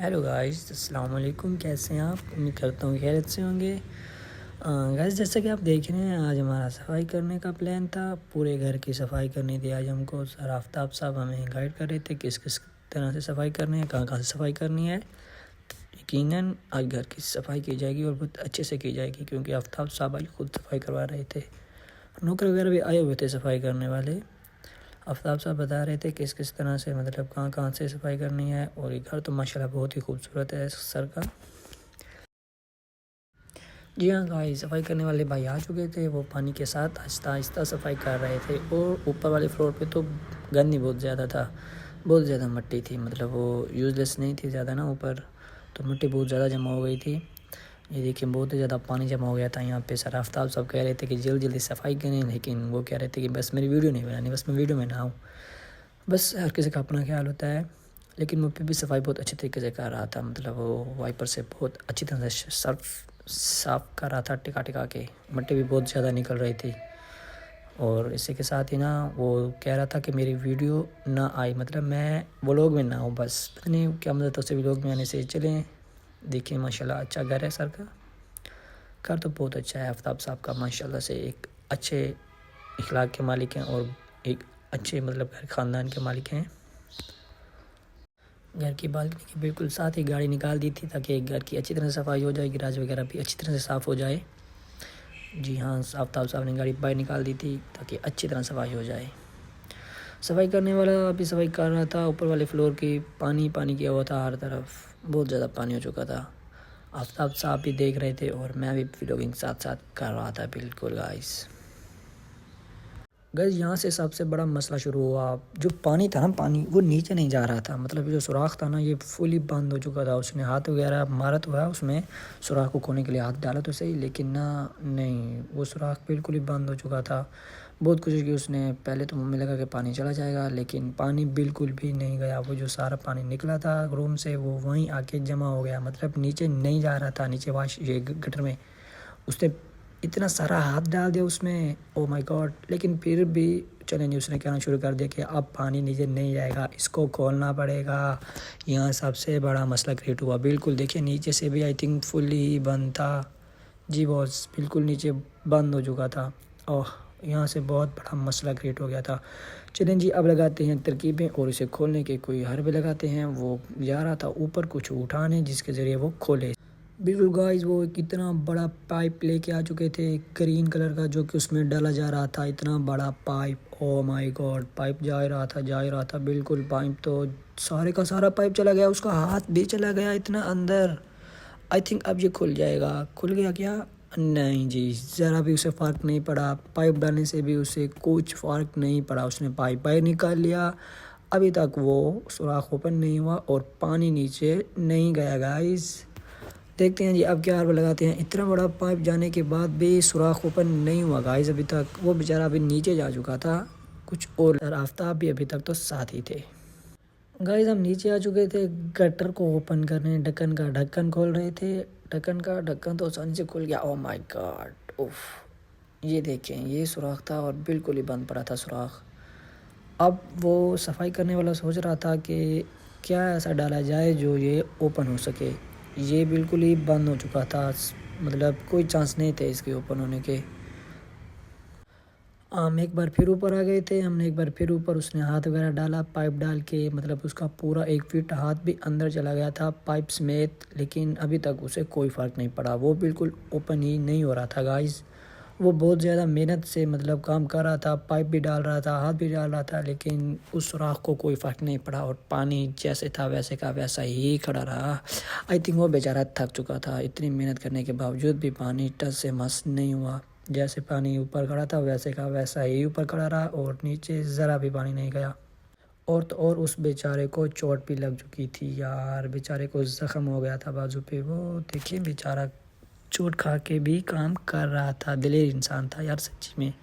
Hello guys, अस्सलाम वालेकुम। कैसे हैं आप? उम्मीद करता हूँ खैरियत से होंगे। गाइस, जैसा कि आप देख रहे हैं, आज हमारा सफाई करने का प्लान था। पूरे घर की सफाई करनी थी आज हमको। सर आफ्ताब साहब हमें गाइड कर रहे थे किस किस तरह से सफाई करनी है, कहाँ कहाँ से सफाई करनी है। यकीनन आज घर की सफाई की जाएगी और बहुत अच्छे से की जाएगी, क्योंकि आफ्ताब साहब आज खुद सफाई करवा रहे थे। नौकर वगैरह भी आए हुए थे सफाई करने वाले। आफ्ताब साहब बता रहे थे किस किस तरह से, मतलब कहाँ कहाँ से सफाई करनी है। और ये घर तो माशाल्लाह बहुत ही खूबसूरत है सर का। जी हाँ गाइस, सफाई करने वाले भाई आ चुके थे। वो पानी के साथ आहिस्ता आहिस्ता सफाई कर रहे थे। और ऊपर वाले फ्लोर पे तो गंदगी बहुत ज़्यादा था, बहुत ज़्यादा मिट्टी थी। मतलब वो यूज़लेस नहीं थी ज़्यादा ना, ऊपर तो मिट्टी बहुत ज़्यादा जमा हो गई थी। ये देखिए, बहुत ही ज़्यादा पानी जमा हो गया था यहाँ पे। सर आफ्ताब सब कह रहे थे कि जल्दी जल्दी सफाई करें, लेकिन वो कह रहे थे कि बस मेरी वीडियो नहीं बनानी, बस मैं वीडियो में ना आऊँ। बस हर किसी का अपना ख्याल होता है। लेकिन वो फिर भी सफाई बहुत अच्छे तरीके से कर रहा था। मतलब वो वाइपर से बहुत अच्छी तरह से सर्फ साफ कर रहा था, टिका टिका के। मिट्टी भी बहुत ज़्यादा निकल रही थी। और इसी के साथ ही ना, वो कह रहा था कि मेरी वीडियो ना आई, मतलब मैं व्लॉग में ना हूँ। बस पता नहीं क्या मदद उसे व्लॉग में आने से। चलें देखिए, माशाल्लाह अच्छा घर है सर का। घर तो बहुत अच्छा है आफ्ताब साहब का, माशाल्लाह से। एक अच्छे इखलाक के मालिक हैं और एक अच्छे मतलब घर ख़ानदान के मालिक हैं। घर की बालकनी के बिल्कुल साथ ही गाड़ी निकाल दी थी, ताकि घर की अच्छी तरह से सफाई हो जाए, गैराज वगैरह भी अच्छी तरह से साफ़ हो जाए। जी हाँ, आफ्ताब साहब ने गाड़ी बाहर निकाल दी थी ताकि अच्छी तरह सफाई हो जाए। सफाई करने वाला अभी सफाई कर रहा था। ऊपर वाले फ्लोर की पानी पानी किया हुआ था, हर तरफ बहुत ज़्यादा पानी हो चुका था। आफ्ताब साहब भी देख रहे थे और मैं भी व्लॉगिंग साथ साथ कर रहा था। बिल्कुल गाइस, गाइस यहाँ से सबसे बड़ा मसला शुरू हुआ। जो पानी था ना, पानी वो नीचे नहीं जा रहा था। मतलब जो सुराख था ना, ये फुली बंद हो चुका था। उसने हाथ वगैरह मारा तो है, उसमें सुराख को खोलने के लिए हाथ डाला तो सही, लेकिन ना नहीं, वो सुराख बिल्कुल ही बंद हो चुका था। बहुत कोशिश की उसने। पहले तो मम्मी लगा कि पानी चला जाएगा, लेकिन पानी बिल्कुल भी नहीं गया। वो जो सारा पानी निकला था रूम से, वो वहीं आके जमा हो गया। मतलब नीचे नहीं जा रहा था, नीचे वाश ये गटर में। उसने इतना सारा हाथ डाल दिया उसमें, ओ माय गॉड। लेकिन फिर भी चलें जी, उसने कहना शुरू कर दिया कि अब पानी नीचे नहीं जाएगा, इसको खोलना पड़ेगा। यहाँ सबसे बड़ा मसला क्रिएट हुआ। बिल्कुल देखिए, नीचे से भी आई थिंक फुली बंद था। जी बॉस, बिल्कुल नीचे बंद हो चुका था। ओह, यहाँ से बहुत बड़ा मसला क्रिएट हो गया था। चलें जी, अब लगाते हैं तरकीबें और इसे खोलने के कोई हरबे लगाते हैं। वो जा रहा था ऊपर कुछ उठाने, जिसके ज़रिए वो खोले। बिल्कुल गाइस, वो कितना बड़ा पाइप लेके आ चुके थे ग्रीन कलर का, जो कि उसमें डाला जा रहा था। इतना बड़ा pipe, oh my God. Pipe जा ही रहा था बिल्कुल। पाइप तो सारे का सारा पाइप चला गया, उसका हाथ भी चला गया इतना अंदर। आई थिंक अब ये खुल जाएगा। खुल गया क्या? नहीं जी, ज़रा भी उसे फ़र्क नहीं पड़ा। पाइप डालने से भी उसे कुछ फ़र्क नहीं पड़ा। उसने पाइप बाहर निकाल लिया। अभी तक वो सुराख ओपन नहीं हुआ और पानी नीचे नहीं गया गाइस। देखते हैं जी अब क्या हर्ब लगाते हैं। इतना बड़ा पाइप जाने के बाद भी सुराख ओपन नहीं हुआ गाइस अभी तक। वो बेचारा अभी नीचे जा चुका था कुछ। और आफ्ताब भी अभी तक तो साथ ही थे। गाइस हम नीचे आ चुके थे गटर को ओपन करने। ढक्कन का ढक्कन खोल रहे थे। ढक्कन का ढक्कन तो आसानी से खुल गया। ओह माय गॉड, उफ। ये देखें, ये सुराख था और बिल्कुल ही बंद पड़ा था सुराख। अब वो सफाई करने वाला सोच रहा था कि क्या ऐसा डाला जाए जो ये ओपन हो सके। ये बिल्कुल ही बंद हो चुका था, मतलब कोई चांस नहीं थे इसके ओपन होने के। हम एक बार फिर ऊपर आ गए थे। हमने एक बार फिर ऊपर, उसने हाथ वगैरह डाला पाइप डाल के। मतलब उसका पूरा 1 फीट हाथ भी अंदर चला गया था पाइप समेत, लेकिन अभी तक उसे कोई फ़र्क नहीं पड़ा। वो बिल्कुल ओपन ही नहीं हो रहा था गाइस। वो बहुत ज़्यादा मेहनत से मतलब काम कर रहा था, पाइप भी डाल रहा था, हाथ भी डाल रहा था, लेकिन उस सुराख को कोई फ़र्क नहीं पड़ा और पानी जैसे था वैसे का वैसा ही खड़ा रहा। आई थिंक वो बेचारा थक चुका था। इतनी मेहनत करने के बावजूद भी पानी टस से मस नहीं हुआ। जैसे पानी ऊपर खड़ा था वैसे का वैसा ही ऊपर खड़ा रहा और नीचे ज़रा भी पानी नहीं गया। और तो और उस बेचारे को चोट भी लग चुकी थी यार। बेचारे को ज़ख्म हो गया था बाजू पे। वो देखिए, बेचारा चोट खा के भी काम कर रहा था। दिलेर इंसान था यार सच्ची में।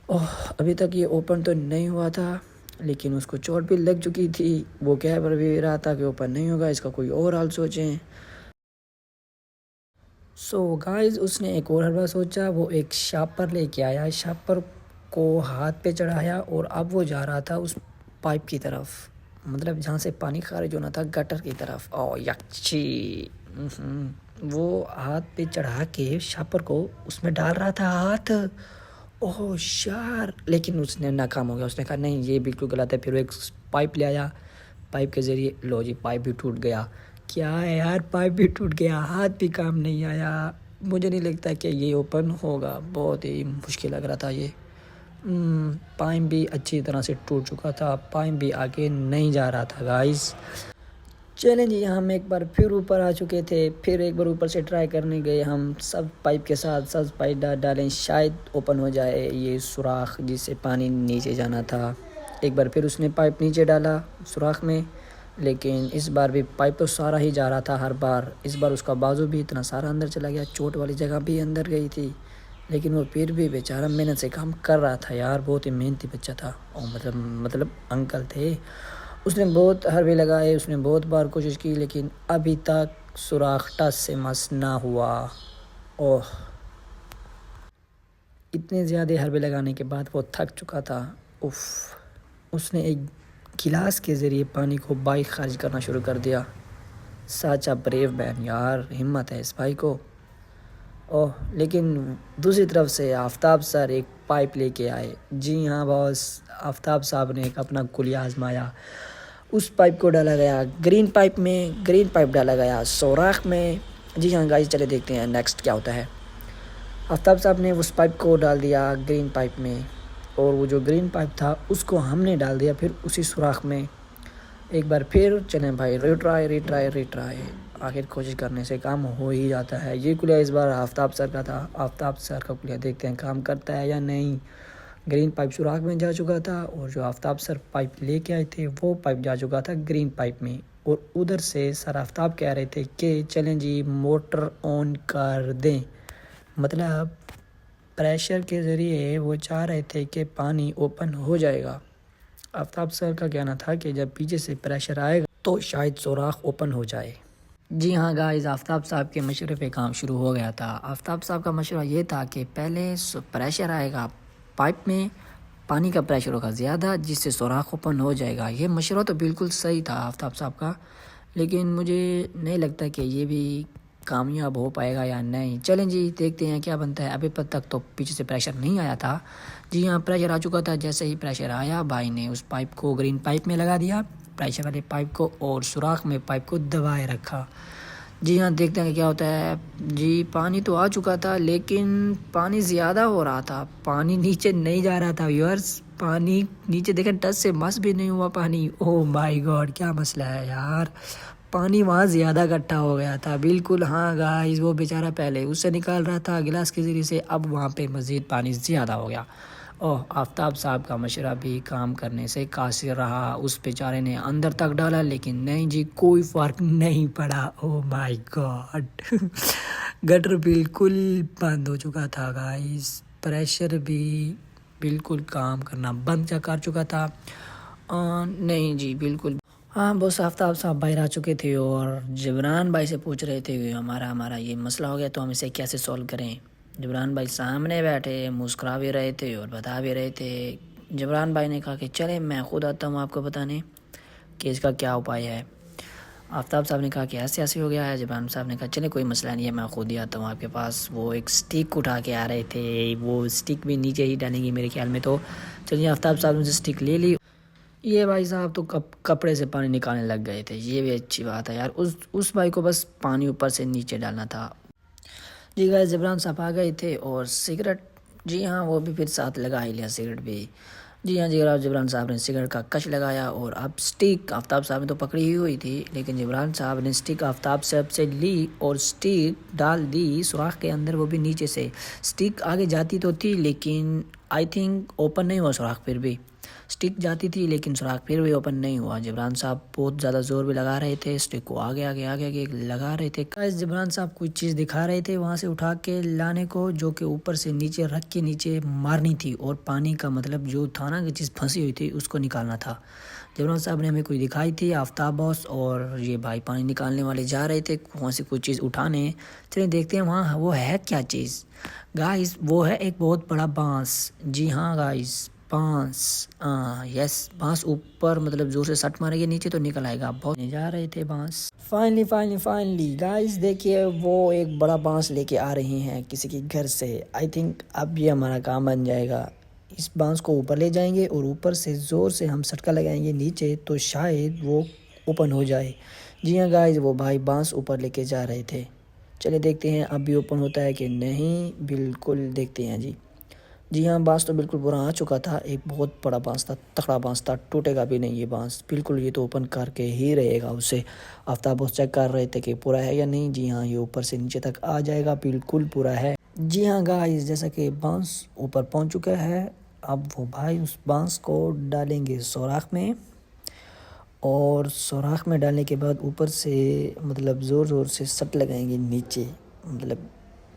ओह, अभी तक ये ओपन तो नहीं हुआ था, लेकिन उसको चोट भी लग चुकी थी। वो कह पर भी रहा था कि ओपन नहीं होगा, इसका कोई और हाल सोचें। सो गाइस, उसने एक और हलवा सोचा। वो एक शापर लेके आया, शापर को हाथ पे चढ़ाया और अब वो जा रहा था उस पाइप की तरफ। मतलब जहाँ से पानी खारिज होना था गटर की तरफ। ओ यक्षी, वो हाथ पे चढ़ा के शापर को उसमें डाल रहा था हाथ। ओह यार, लेकिन उसने नाकाम हो गया। उसने कहा नहीं ये बिल्कुल गलत है। फिर वो एक पाइप ले आया, पाइप के ज़रिए लो जी पाइप भी टूट गया। क्या है यार, पाइप भी टूट गया, हाथ भी काम नहीं आया। मुझे नहीं लगता कि ये ओपन होगा, बहुत ही मुश्किल लग रहा था ये। पाइप भी अच्छी तरह से टूट चुका था, पाइप भी आगे नहीं जा रहा था गाइस। चलें जी, हम एक बार फिर ऊपर आ चुके थे। फिर एक बार ऊपर से ट्राई करने गए हम सब पाइप के साथ, सब पाइप डालें शायद ओपन हो जाए ये सुराख जिससे पानी नीचे जाना था। एक बार फिर उसने पाइप नीचे डाला सुराख में, लेकिन इस बार भी पाइप तो सारा ही जा रहा था हर बार। इस बार उसका बाजू भी इतना सारा अंदर चला गया, चोट वाली जगह भी अंदर गई थी, लेकिन वो फिर भी बेचारा मेहनत से काम कर रहा था यार। बहुत ही मेहनती बच्चा था, और मतलब अंकल थे। उसने बहुत हरबे लगाए, उसने बहुत बार कोशिश की, लेकिन अभी तक सुराख टस से मस ना हुआ। ओह, इतने ज़्यादा हरबे लगाने के बाद वो थक चुका था। उफ, उसने एक गिलास के ज़रिए पानी को बाहर खारिज करना शुरू कर दिया। सच अ ब्रेव मैन यार, हिम्मत है इस भाई को। ओह, लेकिन दूसरी तरफ से आफ्ताब सर एक पाइप लेके आए। जी हाँ बॉस, आफ्ताब साहब ने एक अपना कुलिया आजमाया। उस पाइप को डाला गया ग्रीन पाइप में, ग्रीन पाइप डाला गया सुराख में। जी हाँ गाइस, चले देखते हैं नेक्स्ट क्या होता है। आफ्ताब साहब ने उस पाइप को डाल दिया ग्रीन पाइप में, और वो जो ग्रीन पाइप था उसको हमने डाल दिया फिर उसी सुराख में। एक बार फिर चलें भाई, रिट्राई। आखिर कोशिश करने से काम हो ही जाता है। ये कुलिया इस बार आफ्ताब सर का था। आफ्ताब सर का कुलिया देखते हैं काम करता है या नहीं। ग्रीन पाइप सुराख में जा चुका था, और जो आफ्ताब सर पाइप लेके आए थे वो पाइप जा चुका था ग्रीन पाइप में। और उधर से सर आफ्ताब कह रहे थे कि चलें जी मोटर ऑन कर दें, मतलब प्रेशर के ज़रिए वो चाह रहे थे कि पानी ओपन हो जाएगा। आफ्ताब सर का कहना था कि जब पीछे से प्रेशर आएगा तो शायद सुराख ओपन हो जाए। जी हाँ गाइस, आफ्ताब साहब के मशवरे पे काम शुरू हो गया था। आफ्ताब साहब का मशवरा ये था कि पहले प्रेशर आएगा पाइप में, पानी का प्रेशर होगा ज़्यादा जिससे सुराख ओपन हो जाएगा। ये मशवरा तो बिल्कुल सही था आफ्ताब साहब का, लेकिन मुझे नहीं लगता कि ये भी कामयाब हो पाएगा या नहीं। चलें जी देखते हैं क्या बनता है। अभी तक तो पीछे से प्रेशर नहीं आया था। जी हाँ, प्रेशर आ चुका था। जैसे ही प्रेशर आया भाई ने उस पाइप को ग्रीन पाइप में लगा दिया, प्रेशर वाले पाइप को, और सुराख में पाइप को दबाए रखा। जी हाँ, देखते हैं क्या होता है। जी पानी तो आ चुका था, लेकिन पानी ज़्यादा हो रहा था, पानी नीचे नहीं जा रहा था व्यूअर्स। पानी नीचे देखें टच से मस भी नहीं हुआ पानी। ओह माय गॉड, क्या मसला है यार, पानी वहाँ ज़्यादा इकट्ठा हो गया था बिल्कुल। हाँ गाइस, वो बेचारा पहले उससे निकाल रहा था गिलास के ज़रिए से, अब वहाँ पे मज़ीद पानी ज़्यादा हो गया। ओह, आफ्ताब साहब का मशवरा भी काम करने से कासिर रहा। उस बेचारे ने अंदर तक डाला, लेकिन नहीं जी, कोई फ़र्क नहीं पड़ा। ओह माय गॉड गटर बिल्कुल बंद हो चुका था गाइस, प्रेशर भी बिल्कुल काम करना बंद कर चुका था। नहीं जी बिल्कुल। हाँ बस, आफ्ताब साहब बाहर आ चुके थे और जबरान भाई से पूछ रहे थे हमारा ये मसला हो गया तो हम इसे कैसे सॉल्व करें। जबरान भाई सामने बैठे मुस्कुरा भी रहे थे और बता भी रहे थे। जबरान भाई ने कहा कि चले मैं खुद आता हूँ आपको बताने कि इसका क्या उपाय है। आफ्ताब साहब ने कहा कि ऐसे ऐसे हो गया है। जबरान साहब ने कहा चले कोई मसला नहीं है, मैं खुद ही आता हूँ आपके पास। वो एक स्टिक उठा के आ रहे थे, वो स्टिक भी नीचे ही डालेंगे मेरे ख्याल में। तो चलिए, आफ्ताब साहब ने स्टिक ले ली। ये भाई साहब तो कपड़े से पानी निकालने लग गए थे। ये भी अच्छी बात है यार, उस भाई को बस पानी ऊपर से नीचे डालना था। जी गाइस, जबरान साहब आ गए थे और सिगरेट, जी हाँ वो भी फिर साथ लगा ही लिया सिगरेट भी। जी हाँ, जबरान साहब ने सिगरेट का कश लगाया, और अब स्टिक आफ्ताब साहब ने तो पकड़ी ही हुई थी, लेकिन जबरान साहब ने स्टिक आफ्ताब साहब से ली और स्टिक डाल दी सुराख के अंदर, वो भी नीचे से। स्टिक आगे जाती तो थी, लेकिन आई थिंक ओपन नहीं हुआ सुराख। फिर भी स्टिक जाती थी, लेकिन सुराख फिर भी ओपन नहीं हुआ। जबरान साहब बहुत ज़्यादा ज़ोर भी लगा रहे थे, स्टिक को आगे लगा रहे थे। गाइस, जबरान साहब कुछ चीज़ दिखा रहे थे वहाँ से उठा के लाने को, जो कि ऊपर से नीचे रख के नीचे मारनी थी, और पानी का मतलब जो था ना कि चीज़ फंसी हुई थी उसको निकालना था। जबरान साहब ने हमें कोई दिखाई थी, आफ्ताब बॉस और ये भाई पानी निकालने वाले जा रहे थे वहाँ से कुछ चीज़ उठाने। चलिए देखते हैं वहाँ वो है क्या चीज़। गाइस, वो है एक बहुत बड़ा बांस। जी हाँ गाइस, बांस, यस बांस ऊपर मतलब जोर से सट मारेंगे नीचे तो निकल आएगा। बहुत जा रहे थे बांस। फाइनली गाइस देखिए वो एक बड़ा बांस लेके आ रही हैं किसी के घर से। आई थिंक अब ये हमारा काम बन जाएगा। इस बांस को ऊपर ले जाएंगे और ऊपर से ज़ोर से हम सटका लगाएंगे नीचे तो शायद वो ओपन हो जाए। जी हाँ गाइस वो भाई बांस ऊपर लेके जा रहे थे। चलिए देखते हैं अब भी ओपन होता है कि नहीं। बिल्कुल देखते हैं जी। जी हाँ बांस तो बिल्कुल पूरा आ चुका था। एक बहुत बड़ा बांस था, तगड़ा बांस था, टूटेगा भी नहीं ये बांस। बिल्कुल ये तो ओपन करके ही रहेगा उसे। आफ्ताब वो चेक कर रहे थे कि पूरा है या नहीं। जी हाँ ये ऊपर से नीचे तक आ जाएगा, बिल्कुल पूरा है। जी हाँ गाइस जैसा कि बांस ऊपर पहुंच चुका है। अब वो भाई उस बांस को डालेंगे सुराख में और सुराख में डालने के बाद ऊपर से मतलब ज़ोर से सट लगाएंगे नीचे। मतलब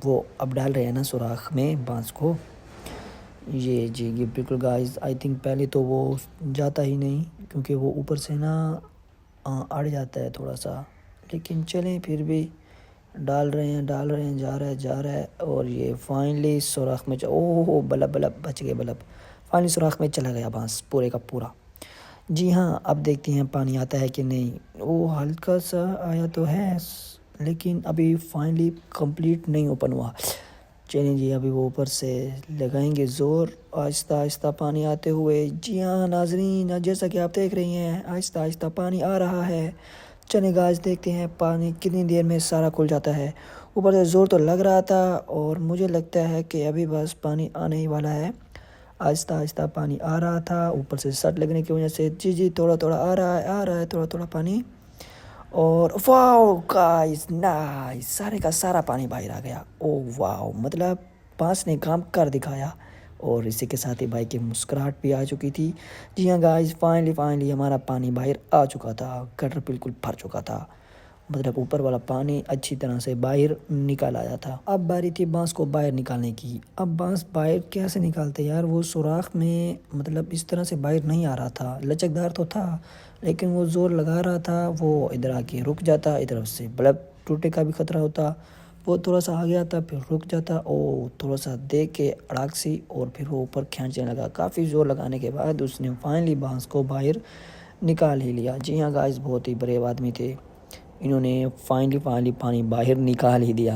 वो अब डाल रहे हैं ना सुराख में बांस को। ये जी ये बिल्कुल गाइस आई थिंक पहले तो वो जाता ही नहीं क्योंकि वो ऊपर से ना अड़ जाता है थोड़ा सा। लेकिन चलें फिर भी डाल रहे हैं जा रहा है और ये फाइनली सुराख में ओह बल्ब बच गए बल्ब। फाइनली सुराख में चला गया बांस पूरे का पूरा। जी हाँ अब देखते हैं पानी आता है कि नहीं। वो हल्का सा आया तो है लेकिन अभी फाइनली कंप्लीट नहीं ओपन हुआ। चलिए जी अभी वो ऊपर से लगाएंगे ज़ोर आहिस्ता आहिस्ता पानी आते हुए। जी हाँ नाजरीन जैसा कि आप देख रही हैं आहिस्ता आहिस्ता पानी आ रहा है। चलिए गाइस देखते हैं पानी कितनी देर में सारा खुल जाता है। ऊपर से ज़ोर तो लग रहा था और मुझे लगता है कि अभी बस पानी आने ही वाला है। आहिस्ता आहिस्ता पानी आ रहा था ऊपर से सट लगने की वजह से। जी थोड़ा थोड़ा आ रहा है थोड़ा थोड़ा पानी। और वाओ गाइस नाइस सारे का सारा पानी बाहर आ गया। ओह वाओ मतलब बांस ने काम कर दिखाया। और इसी के साथ ही भाई की मुस्कुराहट भी आ चुकी थी। जी हाँ गाइस फाइनली हमारा पानी बाहर आ चुका था। गटर बिल्कुल भर चुका था। मतलब ऊपर वाला पानी अच्छी तरह से बाहर निकाल आया था। अब बारी थी बांस को बाहर निकालने की। अब बांस बाहर कैसे निकालते यार। वो सुराख में मतलब इस तरह से बाहर नहीं आ रहा था। लचकदार तो था लेकिन वो ज़ोर लगा रहा था। वो इधर आके रुक जाता, इधर से बल्ब टूटने का भी खतरा होता। वो थोड़ा सा आ गया था फिर रुक जाता। ओ थोड़ा सा देख के अड़ाक सी और फिर वो ऊपर खींचने लगा। काफ़ी ज़ोर लगाने के बाद उसने फाइनली बांस को बाहर निकाल ही लिया। जी हाँ गाइस बहुत ही ब्रेव आदमी थे। इन्होंने फाइनली पानी बाहर निकाल ही दिया।